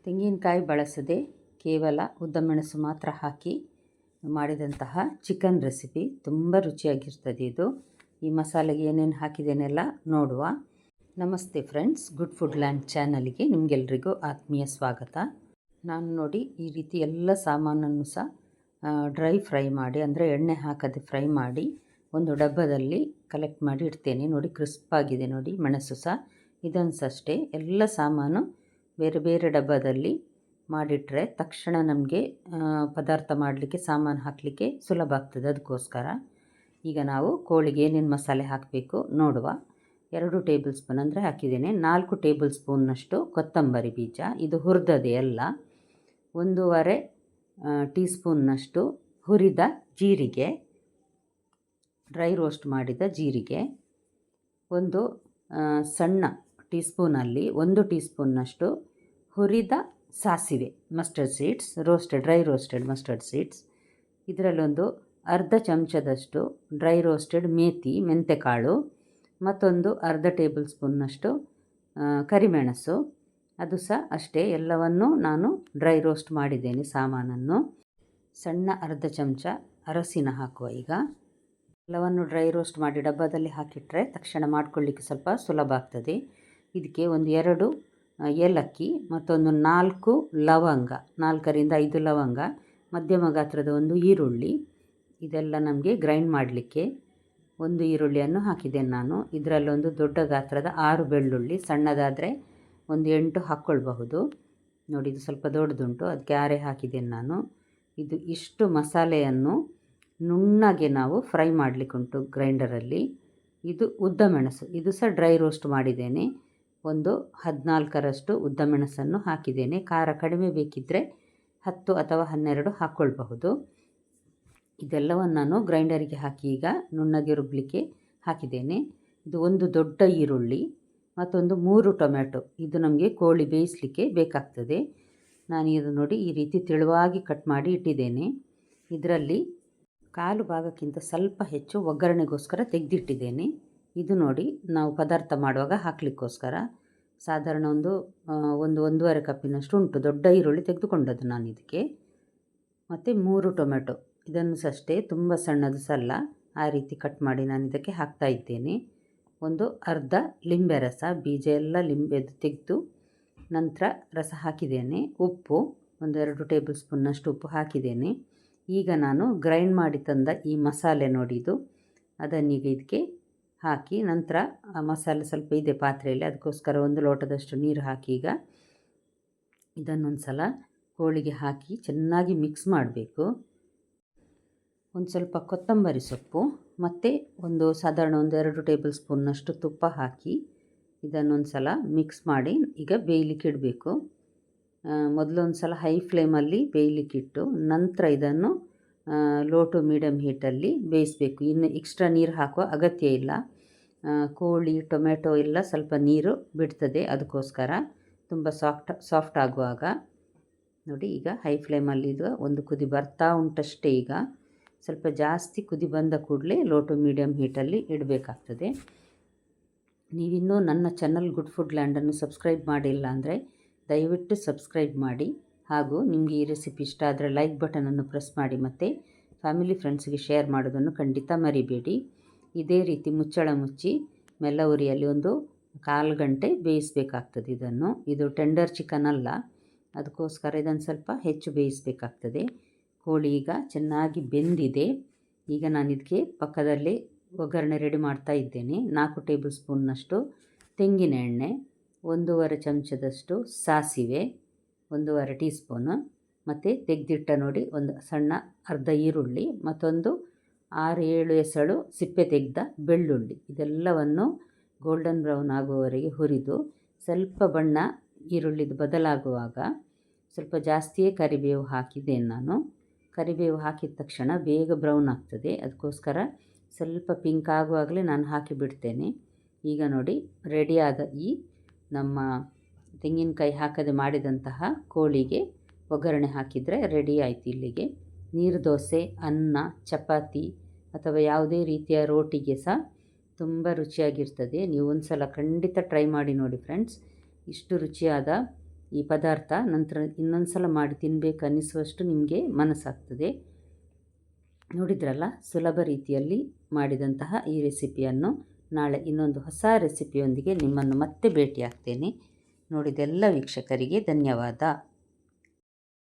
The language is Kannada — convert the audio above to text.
ತೆಂಗಿನಕಾಯಿ ಬಳಸದೆ ಕೇವಲ ಉದ್ದಮೆಣಸು ಮಾತ್ರ ಹಾಕಿ ಮಾಡಿದಂತಹ ಚಿಕನ್ ರೆಸಿಪಿ ತುಂಬ ರುಚಿಯಾಗಿರ್ತದೆ. ಇದು ಈ ಮಸಾಲೆಗೆ ಏನೇನು ಹಾಕಿದ್ದೇನೆಲ್ಲ ನೋಡುವ. ನಮಸ್ತೆ ಫ್ರೆಂಡ್ಸ್, ಗುಡ್ ಫುಡ್ ಲ್ಯಾಂಡ್ ಚಾನಲ್ಗೆ ನಿಮಗೆಲ್ರಿಗೂ ಆತ್ಮೀಯ ಸ್ವಾಗತ. ನಾನು ನೋಡಿ ಈ ರೀತಿ ಎಲ್ಲ ಸಾಮಾನನ್ನು ಸಹ ಡ್ರೈ ಫ್ರೈ ಮಾಡಿ, ಅಂದರೆ ಎಣ್ಣೆ ಹಾಕದೆ ಫ್ರೈ ಮಾಡಿ ಒಂದು ಡಬ್ಬದಲ್ಲಿ ಕಲೆಕ್ಟ್ ಮಾಡಿ ಇಡ್ತೇನೆ. ನೋಡಿ ಕ್ರಿಸ್ಪಾಗಿದೆ ನೋಡಿ. ಮೆಣಸು ಸಹ ಇದನ್ನು ಸಹ ಅಷ್ಟೇ ಎಲ್ಲ ಸಾಮಾನು ಬೇರೆ ಬೇರೆ ಡಬ್ಬದಲ್ಲಿ ಮಾಡಿಟ್ರೆ ತಕ್ಷಣ ನಮಗೆ ಪದಾರ್ಥ ಮಾಡಲಿಕ್ಕೆ, ಸಾಮಾನು ಹಾಕಲಿಕ್ಕೆ ಸುಲಭ ಆಗ್ತದೆ. ಅದಕ್ಕೋಸ್ಕರ ಈಗ ನಾವು ಕೋಳಿಗೆ ಏನೇನು ಮಸಾಲೆ ಹಾಕಬೇಕು ನೋಡುವ. 2 ಟೇಬಲ್ ಸ್ಪೂನ್ ಅಂದರೆ ಹಾಕಿದ್ದೇನೆ. 4 ಟೇಬಲ್ ಸ್ಪೂನ್ನಷ್ಟು ಕೊತ್ತಂಬರಿ ಬೀಜ, ಇದು ಹುರಿದದೆ ಎಲ್ಲ. 1.5 ಟೀ ಸ್ಪೂನ್ನಷ್ಟು ಹುರಿದ ಜೀರಿಗೆ, ಡ್ರೈ ರೋಸ್ಟ್ ಮಾಡಿದ ಜೀರಿಗೆ. ಒಂದು ಸಣ್ಣ ಟೀ ಸ್ಪೂನಲ್ಲಿ 1 ಟೀ ಸ್ಪೂನ್ನಷ್ಟು ಹುರಿದ ಸಾಸಿವೆ, mustard seeds, dry roasted mustard seeds. ಇದರಲ್ಲೊಂದು ಅರ್ಧ ಚಮಚದಷ್ಟು ಡ್ರೈ ರೋಸ್ಟೆಡ್ ಮೆಂತೆಕಾಳು, ಮತ್ತೊಂದು ಅರ್ಧ ಟೇಬಲ್ ಸ್ಪೂನ್ನಷ್ಟು ಕರಿಮೆಣಸು, ಅದು ಸಹ ಅಷ್ಟೇ. ಎಲ್ಲವನ್ನು ನಾನು ಡ್ರೈ ರೋಸ್ಟ್ ಮಾಡಿದ್ದೇನೆ ಸಾಮಾನನ್ನು. ಸಣ್ಣ ಅರ್ಧ ಚಮಚ ಅರಸಿನ ಹಾಕುವ. ಈಗ ಎಲ್ಲವನ್ನು ಡ್ರೈ ರೋಸ್ಟ್ ಮಾಡಿ ಡಬ್ಬದಲ್ಲಿ ಹಾಕಿಟ್ರೆ ತಕ್ಷಣ ಮಾಡ್ಕೊಳ್ಳಿಕ್ಕೆ ಸ್ವಲ್ಪ ಸುಲಭ ಆಗ್ತದೆ. ಇದಕ್ಕೆ ಒಂದು 2 ಏಲಕ್ಕಿ, ಮತ್ತೊಂದು 4 ಲವಂಗ, 4ರಿಂದ 5 ಲವಂಗ, ಮಧ್ಯಮ ಗಾತ್ರದ ಒಂದು ಈರುಳ್ಳಿ. ಇದೆಲ್ಲ ನಮಗೆ ಗ್ರೈಂಡ್ ಮಾಡಲಿಕ್ಕೆ. ಒಂದು ಈರುಳ್ಳಿಯನ್ನು ಹಾಕಿದ್ದೇನೆ ನಾನು. ಇದರಲ್ಲೊಂದು ದೊಡ್ಡ ಗಾತ್ರದ 6 ಬೆಳ್ಳುಳ್ಳಿ, ಸಣ್ಣದಾದರೆ ಒಂದು 8 ಹಾಕ್ಕೊಳ್ಬಹುದು. ನೋಡಿ ಇದು ಸ್ವಲ್ಪ ದೊಡ್ಡದುಂಟು, ಅದಕ್ಕೆ 6 ಹಾಕಿದ್ದೇನೆ ನಾನು. ಇಷ್ಟು ಮಸಾಲೆಯನ್ನು ನುಣ್ಣಗೆ ನಾವು ಫ್ರೈ ಮಾಡಲಿಕ್ಕುಂಟು ಗ್ರೈಂಡರಲ್ಲಿ. ಇದು ಉದ್ದ ಮೆಣಸು, ಇದು ಸಹ ಡ್ರೈ ರೋಸ್ಟ್ ಮಾಡಿದ್ದೇನೆ. ಒಂದು 14ರಷ್ಟು ಉದ್ದ ಮೆಣಸನ್ನು ಹಾಕಿದ್ದೇನೆ. ಖಾರ ಕಡಿಮೆ ಬೇಕಿದ್ದರೆ 10 ಅಥವಾ 12 ಹಾಕ್ಕೊಳ್ಬಹುದು. ಇದೆಲ್ಲವನ್ನು ನಾನು ಗ್ರೈಂಡರಿಗೆ ಹಾಕಿ ಈಗ ನುಣ್ಣಗೆ ರುಬ್ಬಲಿಕ್ಕೆ ಹಾಕಿದ್ದೇನೆ. ಇದು ಒಂದು ದೊಡ್ಡ ಈರುಳ್ಳಿ, ಮತ್ತೊಂದು 3 ಟೊಮೆಟೊ. ಇದು ನಮಗೆ ಕೋಳಿ ಬೇಯಿಸಲಿಕ್ಕೆ ಬೇಕಾಗ್ತದೆ. ನಾನು ಇದು ನೋಡಿ ಈ ರೀತಿ ತೆಳುವಾಗಿ ಕಟ್ ಮಾಡಿ ಇಟ್ಟಿದ್ದೇನೆ. ಇದರಲ್ಲಿ ಕಾಲು ಭಾಗಕ್ಕಿಂತ ಸ್ವಲ್ಪ ಹೆಚ್ಚು ಒಗ್ಗರಣೆಗೋಸ್ಕರ ತೆಗೆದಿಟ್ಟಿದ್ದೇನೆ. ಇದು ನೋಡಿ ನಾವು ಪದಾರ್ಥ ಮಾಡುವಾಗ ಹಾಕಲಿಕ್ಕೋಸ್ಕರ. ಸಾಧಾರಣ ಒಂದು 1.5 ಕಪ್ಪಿನಷ್ಟು ಉಂಟು. ದೊಡ್ಡ ಈರುಳ್ಳಿ ತೆಗೆದುಕೊಂಡದ್ದು ನಾನು ಇದಕ್ಕೆ. ಮತ್ತು 3 ಟೊಮೆಟೊ, ಇದನ್ನು ಸಹ ಅಷ್ಟೇ ತುಂಬ ಸಣ್ಣದು ಸಲ್ಲ, ಆ ರೀತಿ ಕಟ್ ಮಾಡಿ ನಾನು ಇದಕ್ಕೆ ಹಾಕ್ತಾ ಇದ್ದೇನೆ. ಒಂದು ಅರ್ಧ ಲಿಂಬೆ ರಸ, ಬೀಜ ಎಲ್ಲ ಲಿಂಬೆದು ತೆಗೆದು ನಂತರ ರಸ ಹಾಕಿದ್ದೇನೆ. ಉಪ್ಪು ಒಂದು 2 ಟೇಬಲ್ ಸ್ಪೂನ್ನಷ್ಟು ಉಪ್ಪು ಹಾಕಿದ್ದೇನೆ. ಈಗ ನಾನು ಗ್ರೈಂಡ್ ಮಾಡಿ ತಂದ ಈ ಮಸಾಲೆ ನೋಡಿದ್ದು ಅದನ್ನೀಗ ಇದಕ್ಕೆ ಹಾಕಿ, ನಂತರ ಆ ಮಸಾಲೆ ಸ್ವಲ್ಪ ಇದೆ ಪಾತ್ರೆಯಲ್ಲಿ, ಅದಕ್ಕೋಸ್ಕರ 1 ಲೋಟದಷ್ಟು ನೀರು ಹಾಕಿ ಈಗ ಇದನ್ನೊಂದು ಸಲ ಕೋಳಿಗೆ ಹಾಕಿ ಚೆನ್ನಾಗಿ ಮಿಕ್ಸ್ ಮಾಡಬೇಕು. ಒಂದು ಸ್ವಲ್ಪ ಕೊತ್ತಂಬರಿ ಸೊಪ್ಪು ಮತ್ತು ಸಾಧಾರಣ 2 ಟೇಬಲ್ ಸ್ಪೂನ್ನಷ್ಟು ತುಪ್ಪ ಹಾಕಿ ಇದನ್ನೊಂದು ಸಲ ಮಿಕ್ಸ್ ಮಾಡಿ ಈಗ ಬೇಯಲಿಕ್ಕೆ ಇಡಬೇಕು. ಮೊದಲೊಂದು ಸಲ ಹೈ ಫ್ಲೇಮಲ್ಲಿ ಬೇಯಲಿಕ್ಕಿಟ್ಟು ನಂತರ ಇದನ್ನು ಲೋ ಟು ಮೀಡಿಯಮ್ ಹೀಟಲ್ಲಿ ಬೇಯಿಸಬೇಕು. ಇನ್ನು ಎಕ್ಸ್ಟ್ರಾ ನೀರು ಹಾಕುವ ಅಗತ್ಯ ಇಲ್ಲ. ಕೋಳಿ ಟೊಮೆಟೊ ಎಲ್ಲ ಸ್ವಲ್ಪ ನೀರು ಬಿಡ್ತದೆ, ಅದಕ್ಕೋಸ್ಕರ ತುಂಬ ಸಾಫ್ಟ್ ಆಗುವಾಗ. ನೋಡಿ ಈಗ ಹೈ ಫ್ಲೇಮಲ್ಲಿ ಇದು ಒಂದು ಕುದಿ ಬರ್ತಾ ಉಂಟಷ್ಟೇ. ಈಗ ಸ್ವಲ್ಪ ಜಾಸ್ತಿ ಕುದಿ ಬಂದ ಕೂಡಲೇ ಲೋ ಟು ಮೀಡಿಯಮ್ ಹೀಟಲ್ಲಿ ಇಡಬೇಕಾಗ್ತದೆ. ನೀವಿನ್ನೂ ನನ್ನ ಚಾನಲ್ ಗುಡ್ ಫುಡ್ ಲ್ಯಾಂಡನ್ನು ಸಬ್ಸ್ಕ್ರೈಬ್ ಮಾಡಿಲ್ಲ ಅಂದರೆ ದಯವಿಟ್ಟು ಸಬ್ಸ್ಕ್ರೈಬ್ ಮಾಡಿ. ಹಾಗೂ ನಿಮಗೆ ಈ ರೆಸಿಪಿ ಇಷ್ಟ ಆದರೆ ಲೈಕ್ ಬಟನನ್ನು ಪ್ರೆಸ್ ಮಾಡಿ ಮತ್ತು ಫ್ಯಾಮಿಲಿ ಫ್ರೆಂಡ್ಸ್ಗೆ ಶೇರ್ ಮಾಡೋದನ್ನು ಖಂಡಿತ ಮರಿಬೇಡಿ. ಇದೇ ರೀತಿ ಮುಚ್ಚಳ ಮುಚ್ಚಿ ಮೆಲ್ಲ ಉರಿಯಲ್ಲಿ ಒಂದು 1/4 ಗಂಟೆ ಬೇಯಿಸಬೇಕಾಗ್ತದೆ ಇದನ್ನು. ಇದು ಟೆಂಡರ್ ಚಿಕನ್ ಅಲ್ಲ, ಅದಕ್ಕೋಸ್ಕರ ಇದನ್ನು ಸ್ವಲ್ಪ ಹೆಚ್ಚು ಬೇಯಿಸಬೇಕಾಗ್ತದೆ. ಕೋಳಿ ಈಗ ಚೆನ್ನಾಗಿ ಬೆಂದಿದೆ. ಈಗ ನಾನು ಇದಕ್ಕೆ ಪಕ್ಕದಲ್ಲೇ ಒಗ್ಗರಣೆ ರೆಡಿ ಮಾಡ್ತಾ ಇದ್ದೇನೆ. 4 ಟೇಬಲ್ ಸ್ಪೂನ್ನಷ್ಟು ತೆಂಗಿನ ಎಣ್ಣೆ, 1.5 ಚಮಚದಷ್ಟು ಸಾಸಿವೆ, 1.5 ಟೀ ಸ್ಪೂನು, ಮತ್ತು ತೆಗೆದಿಟ್ಟ ನೋಡಿ ಒಂದು ಸಣ್ಣ ಅರ್ಧ ಈರುಳ್ಳಿ, ಮತ್ತೊಂದು 6-7 ಎಸಳು ಸಿಪ್ಪೆ ತೆಗೆದ ಬೆಳ್ಳುಳ್ಳಿ. ಇದೆಲ್ಲವನ್ನು ಗೋಲ್ಡನ್ ಬ್ರೌನ್ ಆಗುವವರೆಗೆ ಹುರಿದು ಸ್ವಲ್ಪ ಬಣ್ಣ ಈರುಳ್ಳಿದು ಬದಲಾಗುವಾಗ ಸ್ವಲ್ಪ ಜಾಸ್ತಿಯೇ ಕರಿಬೇವು ಹಾಕಿದ್ದೇನೆ ನಾನು. ಕರಿಬೇವು ಹಾಕಿದ ತಕ್ಷಣ ಬೇಗ ಬ್ರೌನ್ ಆಗ್ತದೆ, ಅದಕ್ಕೋಸ್ಕರ ಸ್ವಲ್ಪ ಪಿಂಕ್ ಆಗುವಾಗಲೇ ನಾನು ಹಾಕಿಬಿಡ್ತೇನೆ. ಈಗ ನೋಡಿ ರೆಡಿಯಾದ ಈ ನಮ್ಮ ತೆಂಗಿನಕಾಯಿ ಹಾಕದೆ ಮಾಡಿದಂತಹ ಕೋಳಿಗೆ ಒಗ್ಗರಣೆ ಹಾಕಿದರೆ ರೆಡಿ ಆಯಿತು. ಇಲ್ಲಿಗೆ ನೀರು ದೋಸೆ, ಅನ್ನ, ಚಪಾತಿ ಅಥವಾ ಯಾವುದೇ ರೀತಿಯ ರೋಟಿಗೆ ಸಹ ತುಂಬ ರುಚಿಯಾಗಿರ್ತದೆ. ನೀವು ಒಂದು ಸಲ ಖಂಡಿತ ಟ್ರೈ ಮಾಡಿ ನೋಡಿ ಫ್ರೆಂಡ್ಸ್. ಇಷ್ಟು ರುಚಿಯಾದ ಈ ಪದಾರ್ಥ ನಂತರ ಇನ್ನೊಂದು ಸಲ ಮಾಡಿ ತಿನ್ನಬೇಕು ಅನ್ನಿಸುವಷ್ಟು ನಿಮಗೆ ಮನಸ್ಸಾಗ್ತದೆ. ನೋಡಿದ್ರಲ್ಲ, ಸುಲಭ ರೀತಿಯಲ್ಲಿ ಮಾಡಿದಂತಹ ಈ ರೆಸಿಪಿಯನ್ನು. ನಾಳೆ ಇನ್ನೊಂದು ಹೊಸ ರೆಸಿಪಿಯೊಂದಿಗೆ ನಿಮ್ಮನ್ನು ಮತ್ತೆ ಭೇಟಿಯಾಗ್ತೇನೆ. ನೋಡಿದೆಲ್ಲ ವೀಕ್ಷಕರಿಗೆ ಧನ್ಯವಾದ.